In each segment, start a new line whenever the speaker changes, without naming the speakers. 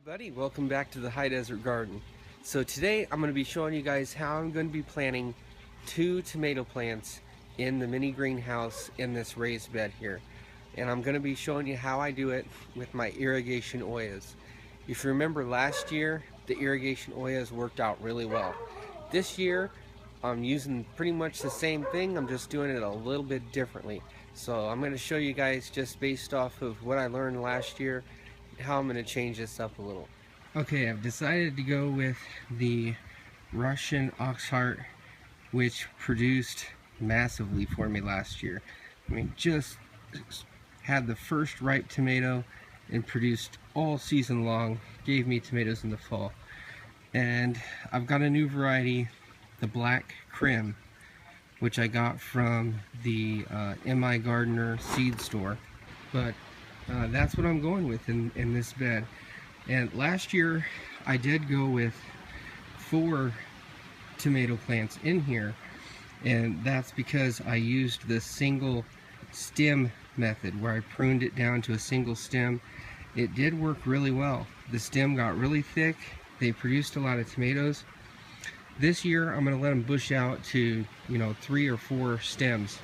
everybody, welcome back to the High Desert Garden. So today I'm going to be showing you guys how I'm going to be planting 2 tomato plants in the mini greenhouse in this raised bed here. And I'm going to be showing you how I do it with my irrigation Ollas. If you remember last year, the irrigation Ollas worked out really well. This year I'm using pretty much the same thing, I'm just doing it a little bit differently. So I'm going to show you guys just based off of what I learned last year how I'm going to change this up a little. Okay, I've decided to go with the Russian Oxheart, which produced massively for me last year. I mean, just had the first ripe tomato and produced all season long, gave me tomatoes in the fall. And I've got a new variety, the Black Crim, which I got from the MI Gardener seed store. But that's what I'm going with in this bed. And last year I did go with 4 tomato plants in here, and that's because I used the single stem method where I pruned it down to a single stem. It did work really well. The stem got really thick, they produced a lot of tomatoes. This year I'm going to let them bush out to 3 or 4 stems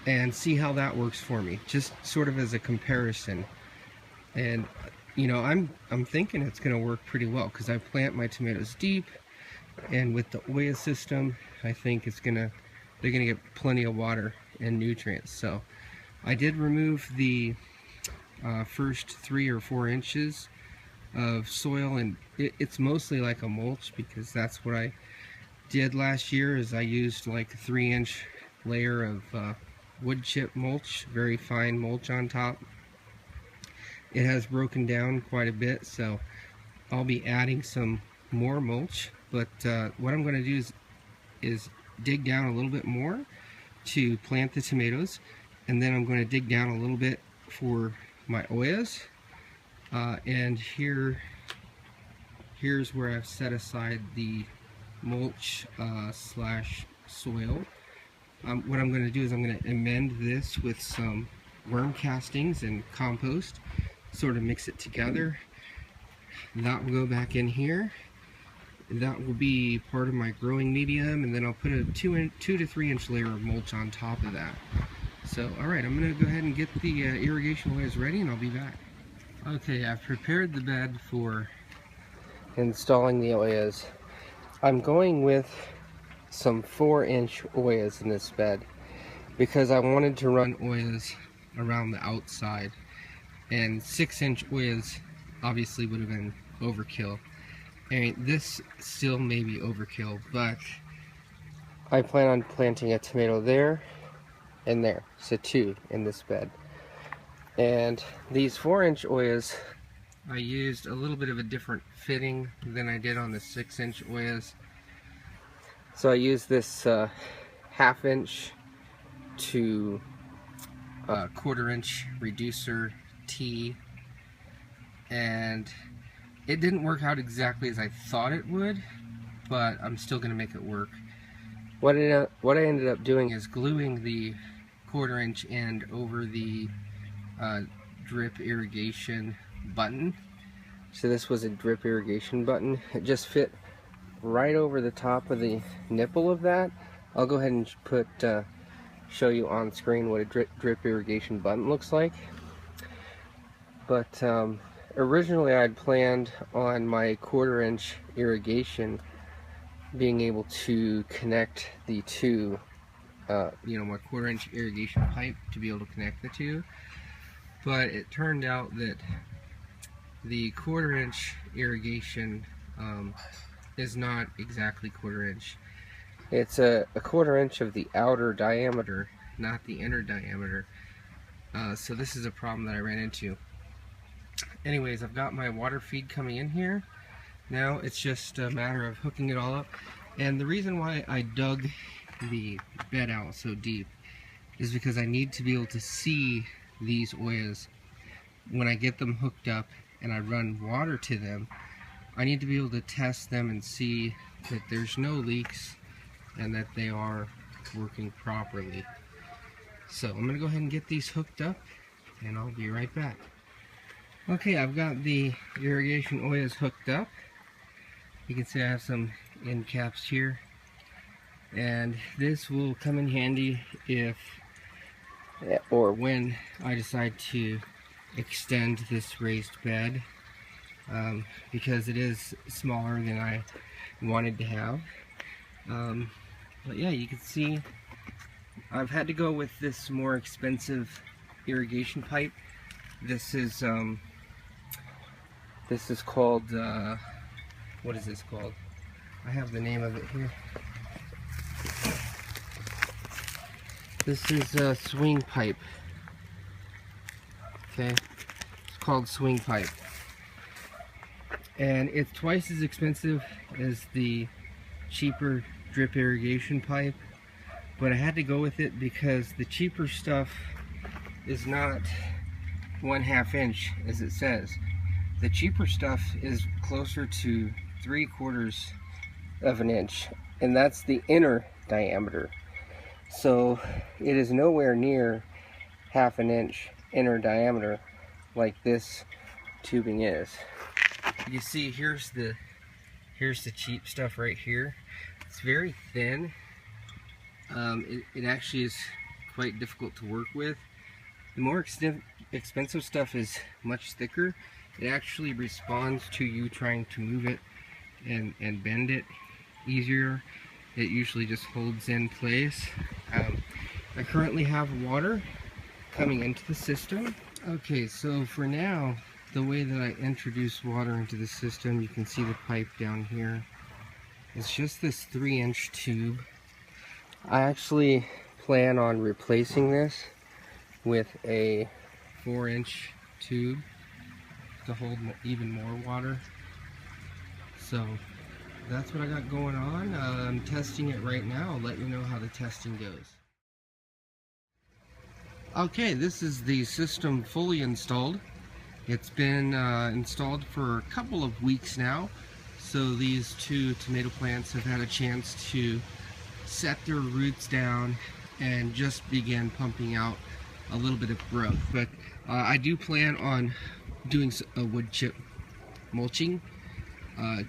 and see how that works for me, just sort of as a comparison. And I'm thinking it's going to work pretty well because I plant my tomatoes deep, and with the Ollas system I think they're going to get plenty of water and nutrients. So I did remove the first 3 or 4 inches of soil, and it's mostly like a mulch because that's what I did last year. Is I used like a 3-inch layer of wood chip mulch, very fine mulch on top. It has broken down quite a bit, so I'll be adding some more mulch. But what I'm going to do is dig down a little bit more to plant the tomatoes, and then I'm going to dig down a little bit for my Ollas. And here's where I've set aside the mulch slash soil. What I'm going to do is I'm going to amend this with some worm castings and compost, sort of mix it together. That will go back in here. That will be part of my growing medium, and then I'll put a 2 to 3 inch layer of mulch on top of that. So alright, I'm going to go ahead and get the irrigation Ollas ready, and I'll be back. Okay, I've prepared the bed for installing the Ollas. I'm going with some 4-inch Ollas in this bed because I wanted to run Ollas around the outside, and 6-inch Ollas obviously would have been overkill. I mean, this still may be overkill, but I plan on planting a tomato there and there, so 2 in this bed. And these 4-inch Ollas, I used a little bit of a different fitting than I did on the 6-inch Ollas. So I used this 1/2 inch to 1/4 inch reducer T, and it didn't work out exactly as I thought it would, but I'm still going to make it work. What I ended up doing is gluing the 1/4 inch end over the drip irrigation button. So this was a drip irrigation button. It just fit right over the top of the nipple of that. I'll go ahead and show you on screen what a drip irrigation button looks like. But originally I'd planned on my 1/4 inch irrigation being able to connect the 2, my 1/4 inch irrigation pipe to be able to connect the 2. But it turned out that the 1/4 inch irrigation is not exactly 1/4 inch. It's a 1/4 inch of the outer diameter, not the inner diameter. So this is a problem that I ran into. Anyways, I've got my water feed coming in here. Now it's just a matter of hooking it all up. And the reason why I dug the bed out so deep is because I need to be able to see these Ollas when I get them hooked up and I run water to them. I need to be able to test them and see that there's no leaks and that they are working properly. So I'm going to go ahead and get these hooked up, and I'll be right back. Okay, I've got the irrigation Ollas hooked up. You can see I have some end caps here, and this will come in handy if or when I decide to extend this raised bed, because it is smaller than I wanted to have. But yeah, you can see I've had to go with this more expensive irrigation pipe. This is called what is this called? I have the name of it here. This is a swing pipe. Okay, it's called swing pipe, and it's twice as expensive as the cheaper drip irrigation pipe, but I had to go with it because the cheaper stuff is not 1/2 inch as it says. The cheaper stuff is closer to 3/4 of an inch, and that's the inner diameter. So it is nowhere near 1/2 inch inner diameter like this tubing is. You see, here's the cheap stuff right here. It's very thin. It actually is quite difficult to work with. The more expensive stuff is much thicker. It actually responds to you trying to move it and bend it easier. It usually just holds in place. I currently have water coming into the system. Okay, so for now, the way that I introduce water into the system, you can see the pipe down here. It's just this 3-inch tube. I actually plan on replacing this with a 4-inch tube to hold even more water. So that's what I got going on. I'm testing it right now. I'll let you know how the testing goes. Okay, this is the system fully installed. It's been installed for a couple of weeks now, so these 2 tomato plants have had a chance to set their roots down and just begin pumping out a little bit of growth. But I do plan on doing a wood chip mulching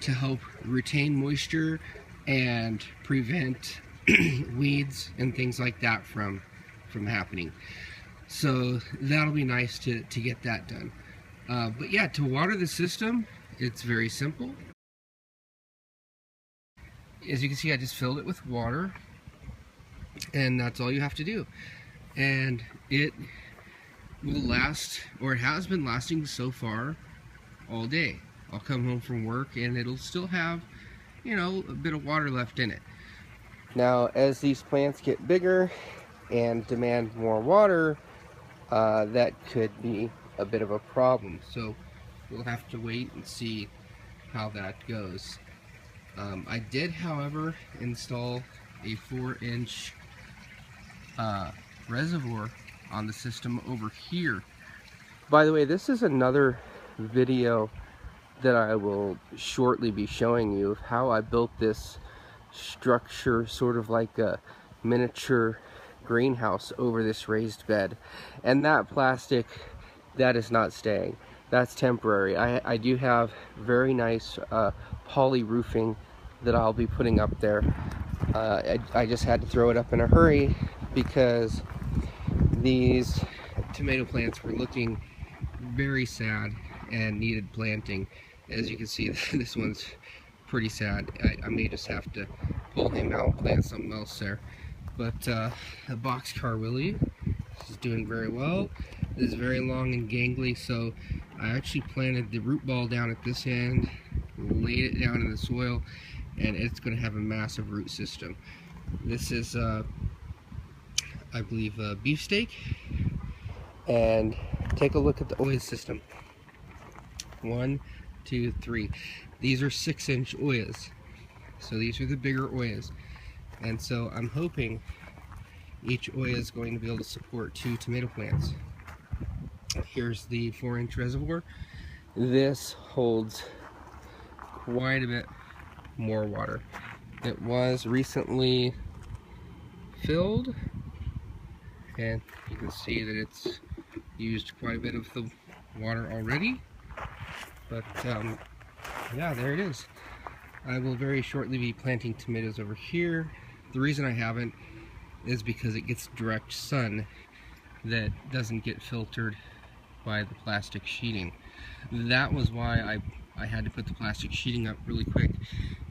to help retain moisture and prevent weeds and things like that from happening. So that'll be nice to get that done. But yeah, to water the system, it's very simple. As you can see, I just filled it with water, and that's all you have to do. And it will last, or it has been lasting so far, all day. I'll come home from work and it'll still have, you know, a bit of water left in it. Now, as these plants get bigger and demand more water, that could be a bit of a problem. So we'll have to wait and see how that goes. I did, however, install a 4-inch reservoir on the system over here. By the way, this is another video that I will shortly be showing you of how I built this structure, sort of like a miniature greenhouse over this raised bed. And that plastic, that is not staying. That's temporary. I do have very nice poly roofing that I'll be putting up there. I just had to throw it up in a hurry because these tomato plants were looking very sad and needed planting. As you can see, this one's pretty sad. I may just have to pull him out and plant something else there. But the boxcar Willie is doing very well. This is very long and gangly, so I actually planted the root ball down at this end, laid it down in the soil, and it's going to have a massive root system. This is, I believe, a beefsteak. And take a look at the Ollas system. 1, 2, 3. These are 6-inch Ollas. So these are the bigger Ollas. And so I'm hoping each Olla is going to be able to support 2 tomato plants. Here's the 4-inch reservoir. This holds quite a bit more water. It was recently filled, and you can see that it's used quite a bit of the water already, but yeah, there it is. I will very shortly be planting tomatoes over here. The reason I haven't is because it gets direct sun that doesn't get filtered by the plastic sheeting. That was why I had to put the plastic sheeting up really quick,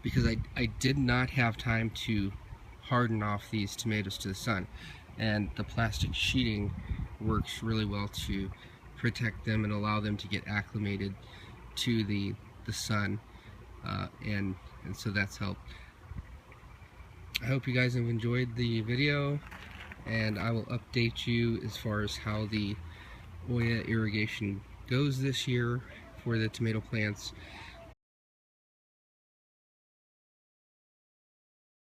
because I did not have time to harden off these tomatoes to the sun, and the plastic sheeting works really well to protect them and allow them to get acclimated to the sun, and so that's helped. I hope you guys have enjoyed the video, and I will update you as far as how the Olla irrigation goes this year for the tomato plants.